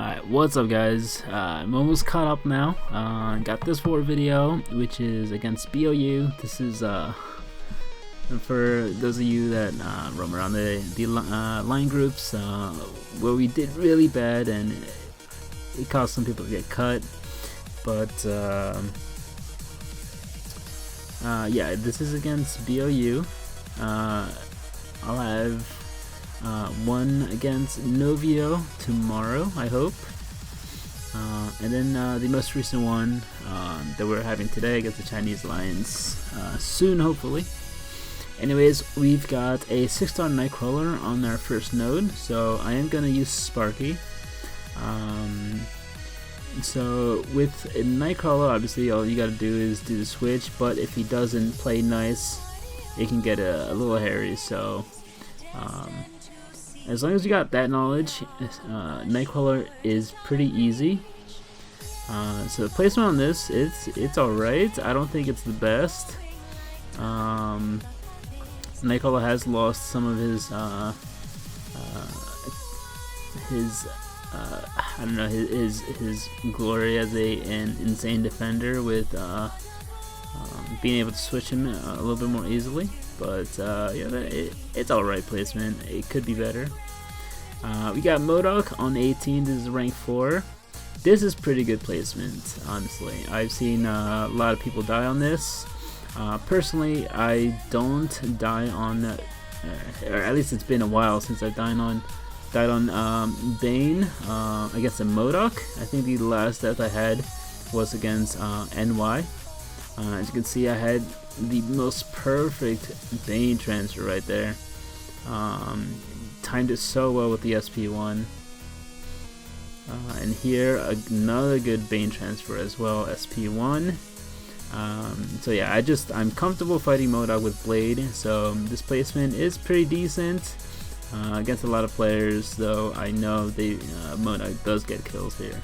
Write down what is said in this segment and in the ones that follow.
Alright, what's up guys? I'm almost caught up now. Got this war video, which is against BOU. This is for those of you that roam around the line groups, where we did really bad and it caused some people to get cut. But yeah, this is against BOU. I'll have one against Novio tomorrow, I hope, and then the most recent one that we're having today against the Chinese Lions soon, hopefully. Anyways, we've got a 6-star Nightcrawler on our first node, so I am gonna use Sparky. So with a Nightcrawler, obviously all you gotta do is do the switch, but if he doesn't play nice, it can get a little hairy. So as long as you got that knowledge, Nightcrawler is pretty easy. So the placement on this, it's alright. I don't think it's the best. Nightcrawler has lost some of his I don't know, his glory as an insane defender with being able to switch him a little bit more easily. But yeah, it's alright placement. It could be better. We got MODOK on 18. This is rank 4. This is pretty good placement, honestly. I've seen a lot of people die on this. Personally, I don't die on, or at least it's been a while since I've died on Bane against a MODOK. I think the last death I had was against NY. As you can see, I had the most perfect Bane transfer right there. Timed it so well with the SP1. And here another good Bane transfer as well, SP1. So yeah, I'm comfortable fighting MODOK with Blade, so this placement is pretty decent against a lot of players, though I know MODOK does get kills here.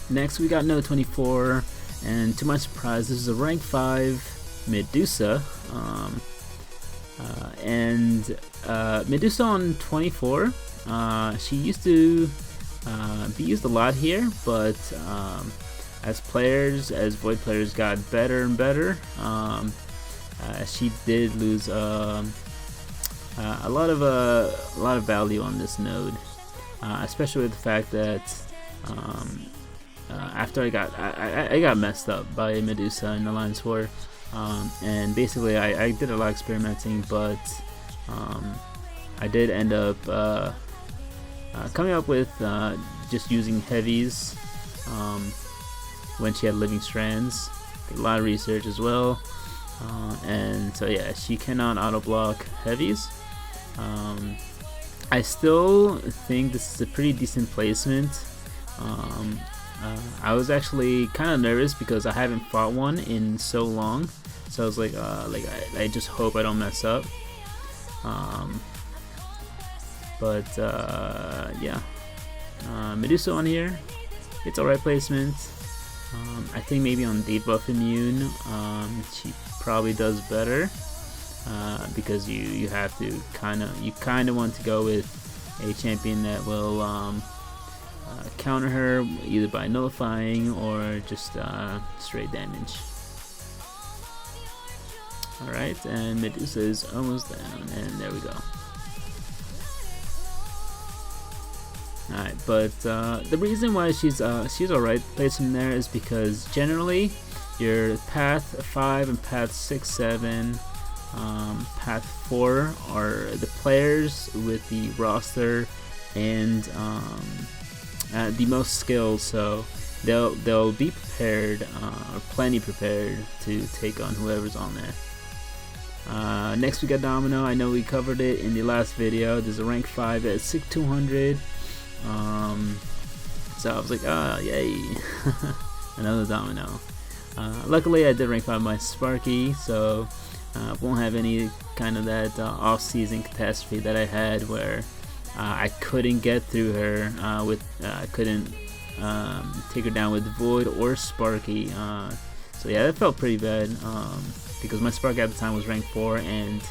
Next we got Node 24, and to my surprise this is a rank 5 Medusa, and Medusa on 24, she used to be used a lot here, but as Void players got better and better, she did lose a lot of value on this node, especially with the fact that after I got messed up by Medusa in Alliance War, and basically I did a lot of experimenting, but I did end up coming up with just using heavies when she had living strands. Did a lot of research as well, and so yeah, she cannot auto block heavies. I still think this is a pretty decent placement. I was actually kind of nervous because I haven't fought one in so long, so I was like I just hope I don't mess up. But yeah, Medusa on here, it's alright placement. I think maybe on debuff immune, she probably does better, because you have to kind of want to go with a champion that will counter her either by nullifying or just straight damage. Alright, and Medusa is almost down, and there we go. Alright, but the reason why she's alright placing there is because generally your path 5 and path 6, 7, path 4 are the players with the roster and the most skills, so they'll be prepared, or plenty prepared, to take on whoever's on there. Next we got Domino. I know we covered it in the last video. There's a rank 5 at 6200. So I was like, yay, another Domino. Luckily I did rank 5 by Sparky, so won't have any kind of that off-season catastrophe that I had where I couldn't get through her I couldn't take her down with Void or Sparky. So yeah, that felt pretty bad, because my Sparky at the time was rank 4 and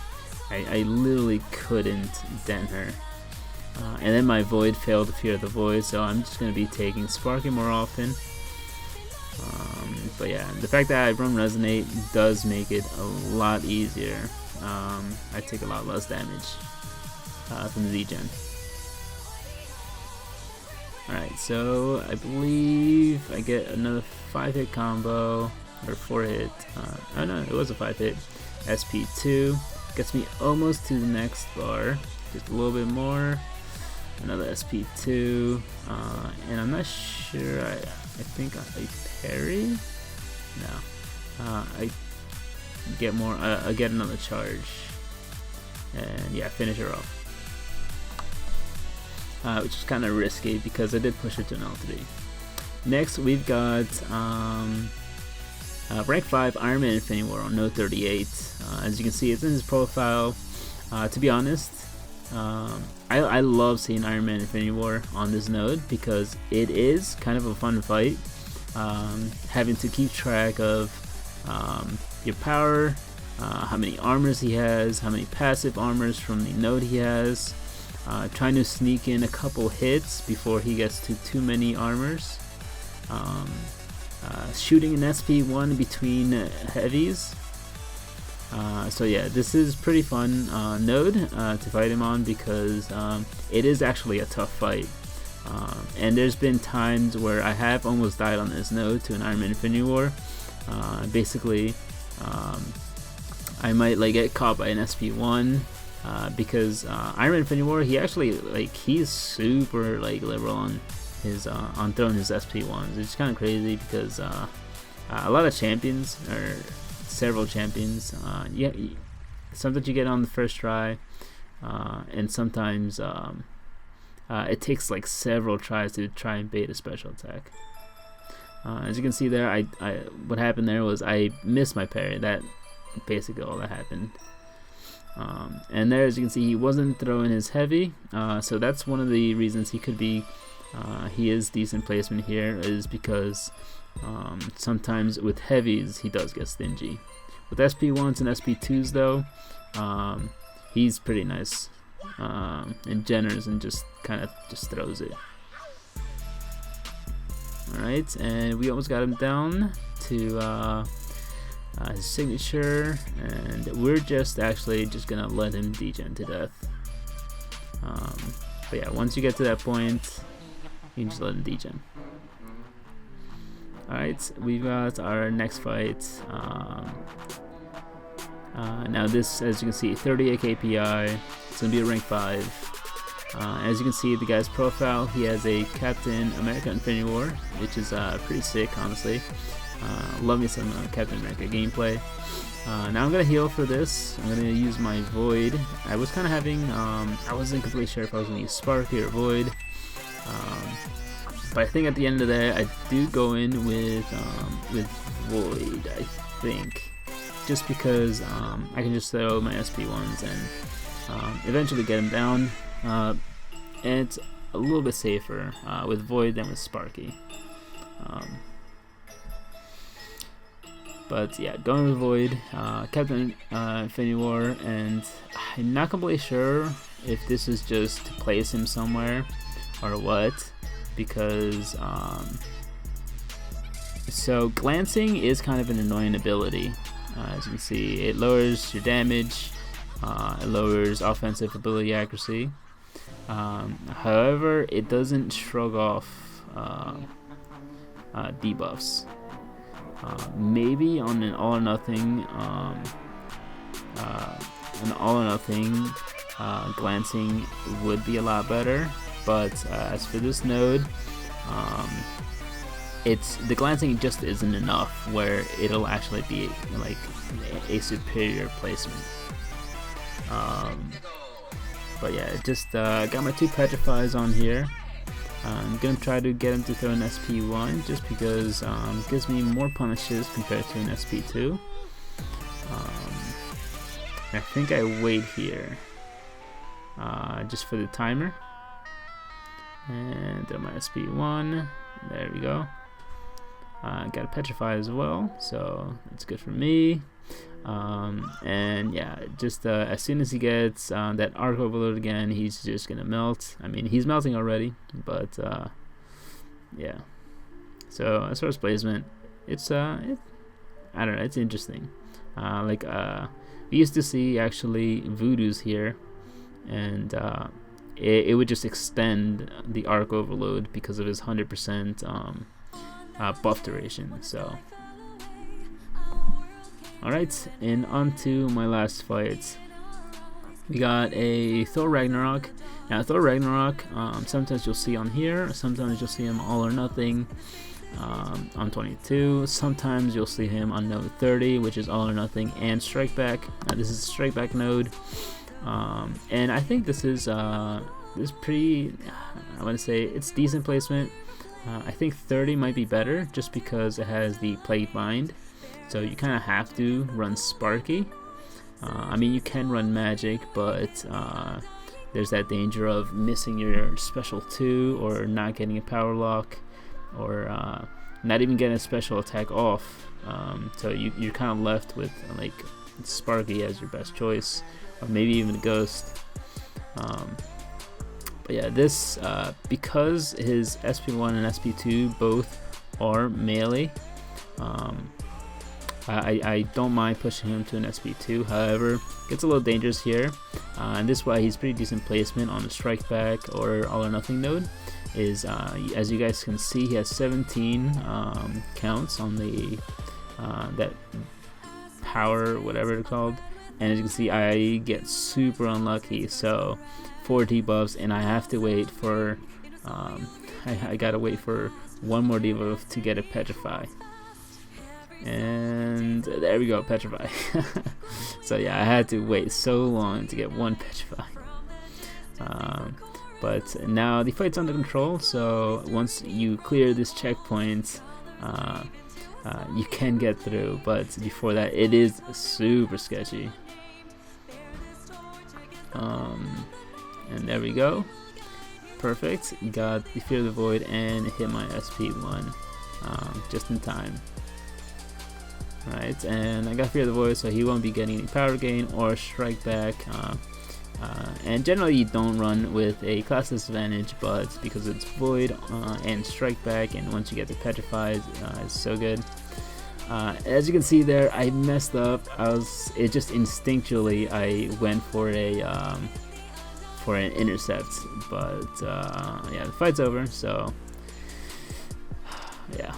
I literally couldn't dent her. And then my Void failed to Fear the Void, so I'm just going to be taking Sparking more often. But yeah, the fact that I run Resonate does make it a lot easier. I take a lot less damage from the D-Gen. Alright, so I believe I get another 5-hit combo, or 4-hit, oh no, it was a 5-hit, SP2, gets me almost to the next bar, just a little bit more, another SP2, and I'm not sure, I think I parry? No, I get more, I get another charge, and yeah, finish her off. Which is kind of risky because I did push her to an L3. Next, we've got rank 5 Iron Man Infinity War on node 38. As you can see, it's in his profile. To be honest, I love seeing Iron Man Infinity War on this node because it is kind of a fun fight. Having to keep track of your power, how many armors he has, how many passive armors from the node he has. Trying to sneak in a couple hits before he gets to too many armors. Shooting an SP1 between heavies. So yeah, this is pretty fun node to fight him on because it is actually a tough fight. And there's been times where I have almost died on this node to an Iron Man Infinity War. Basically, I might like get caught by an SP1. Because Iron Man Infinity War, he actually he's super liberal on his on throwing his SP1s. It's kind of crazy because a lot of champions or several champions, yeah, sometimes you get on the first try, and sometimes it takes like several tries to try and bait a special attack. As you can see there, what happened there was I missed my parry. That basically all that happened. And there, as you can see, he wasn't throwing his heavy, so that's one of the reasons he could be, he is decent placement here, is because sometimes with heavies he does get stingy. With SP1s and SP2s though, he's pretty nice and generous and just kind of just throws it. Alright, and we almost got him down to his signature, and we're just gonna let him degen to death. But yeah, once you get to that point, you can just let him degen. Alright, we've got our next fight. Now this, as you can see, 38 KPI. It's gonna be a rank 5. As you can see, the guy's profile, he has a Captain America Infinity War, which is pretty sick, honestly. Love me some Captain America gameplay. Now I'm gonna heal for this. I'm gonna use my Void. I was kind of having, I wasn't completely sure if I was gonna use Sparky or Void, but I think at the end of the day, I do go in with Void. I think, just because I can just throw my SP1s and eventually get him down, and it's a little bit safer with Void than with Sparky. But yeah, going with Void, Captain Infinity War, and I'm not completely sure if this is just to place him somewhere or what, because so glancing is kind of an annoying ability. As you can see, it lowers your damage, it lowers offensive ability accuracy. However, it doesn't shrug off debuffs. Maybe on an all or nothing, glancing would be a lot better. But as for this node, the glancing just isn't enough where it'll actually be like a superior placement. But yeah, just got my 2 petrifies on here. I'm gonna try to get him to throw an SP1 just because it gives me more punishes compared to an SP2. I think I wait here just for the timer and throw my SP1. There we go. Got a petrify as well, so that's good for me. And yeah, just as soon as he gets that arc overload again, he's just gonna melt. I mean, he's melting already, but yeah. So as far as placement, it's I don't know, it's interesting. We used to see actually voodoos here, and it would just extend the arc overload because of his 100% buff duration. So alright, and on to my last fight. We got a Thor Ragnarok. Now Thor Ragnarok, sometimes you'll see on here, sometimes you'll see him all or nothing on 22. Sometimes you'll see him on node 30, which is all or nothing and strike back. This is a strike back node, and I think this is pretty, I want to say it's decent placement. I think 30 might be better just because it has the Plague Bind, so you kind of have to run Sparky. I mean, you can run Magic, but there's that danger of missing your special 2 or not getting a power lock, or not even getting a special attack off. So you're kind of left with like Sparky as your best choice, or maybe even a Ghost. But yeah, this because his SP1 and SP2 both are melee, I don't mind pushing him to an SP2. However, gets a little dangerous here, and this is why he's pretty decent placement on a strike back or all or nothing node. Is as you guys can see, he has 17 counts on the that power, whatever it's called, and as you can see, I get super unlucky. So 4 debuffs, and I have to wait for I gotta wait for one more debuff to get a petrify, and there we go, petrify. So yeah, I had to wait so long to get one petrify. But now the fight's under control, so once you clear this checkpoint, you can get through, but before that it is super sketchy. And there we go, perfect, got the Fear of the Void and hit my SP1 just in time. Right, and I got Fear of the Void, so he won't be getting any power gain or strike back. And generally you don't run with a class disadvantage, but because it's Void and strike back, and once you get the petrified, it's so good. As you can see there, I messed up. It just instinctually I went for an intercept, but yeah, the fight's over, so yeah.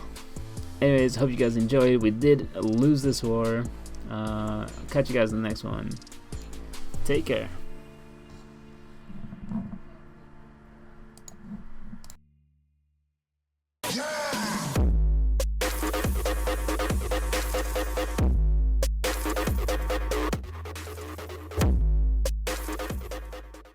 Anyways, hope you guys enjoyed. We did lose this war. Catch you guys in the next one. Take care.